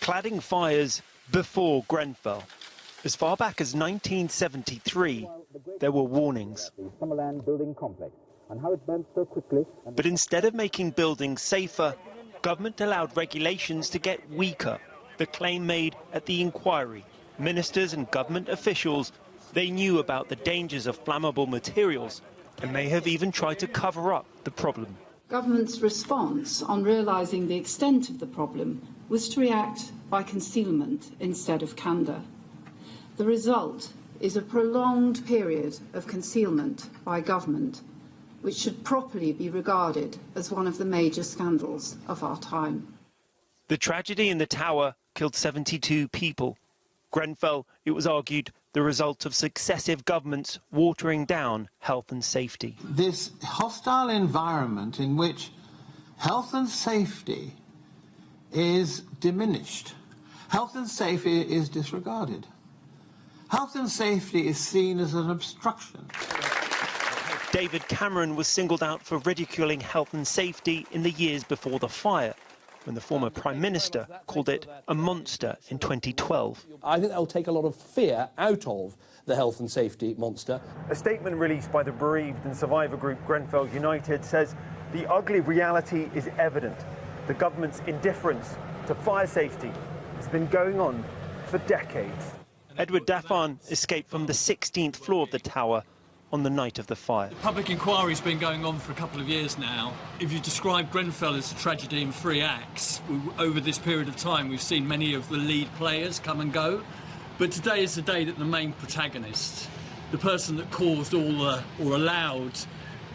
Cladding fires before Grenfell. As far back as 1973, there were warnings. But instead of making buildings safer, government allowed regulations to get weaker. The claim made at the inquiry. Ministers and government officials, they knew about the dangers of flammable materials and may have even tried to cover up the problem. Government's response on realising the extent of the problem was to react by concealment instead of candour. The result is a prolonged period of concealment by government, which should properly be regarded as one of the major scandals of our time. The tragedy in the tower killed 72 people. Grenfell, it was argued, the result of successive governments watering down health and safety. This hostile environment in which health and safety is diminished. Health and safety is disregarded. Health and safety is seen as an obstruction. David Cameron was singled out for ridiculing health and safety in the years before the fire, when the former Prime Minister called it a monster in 2012. I think that will take a lot of fear out of the health and safety monster. A statement released by the bereaved and survivor group Grenfell United says the ugly reality is evident. The government's indifference to fire safety has been going on for decades. Edward Daffan escaped from the 16th floor of the tower on the night of the fire. The public inquiry's been going on for a couple of years now. If you describe Grenfell as a tragedy in three acts, over this period of time we've seen many of the lead players come and go. But today is the day that the main protagonist, the person that caused or allowed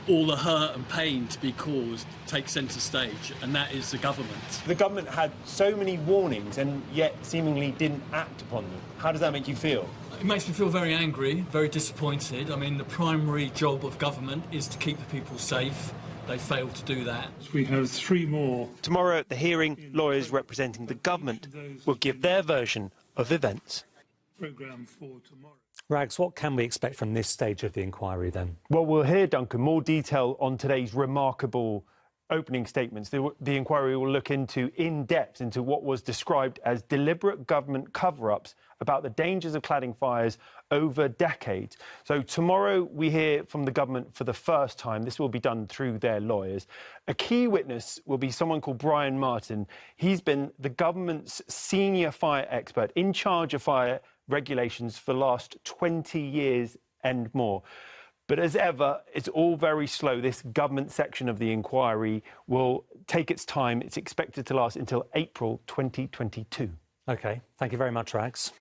all the hurt and pain to be caused, takes centre stage, and that is the government. The government had so many warnings and yet seemingly didn't act upon them. How does that make you feel? It makes me feel very angry, very disappointed. I mean, the primary job of government is to keep the people safe. They failed to do that. We have three more. Tomorrow at the hearing, lawyers representing the government will give their version of events. Programme for tomorrow. Rags, what can we expect from this stage of the inquiry then? Well, we'll hear, Duncan, more detail on today's remarkable opening statements. The inquiry will look in depth into what was described as deliberate government cover-ups about the dangers of cladding fires over decades. So tomorrow we hear from the government for the first time. This will be done through their lawyers. A key witness will be someone called Brian Martin. He's been the government's senior fire expert in charge of fire regulations for the last 20 years and more. But as ever, it's all very slow. This government section of the inquiry will take its time. It's expected to last until April 2022. OK, thank you very much, Rags.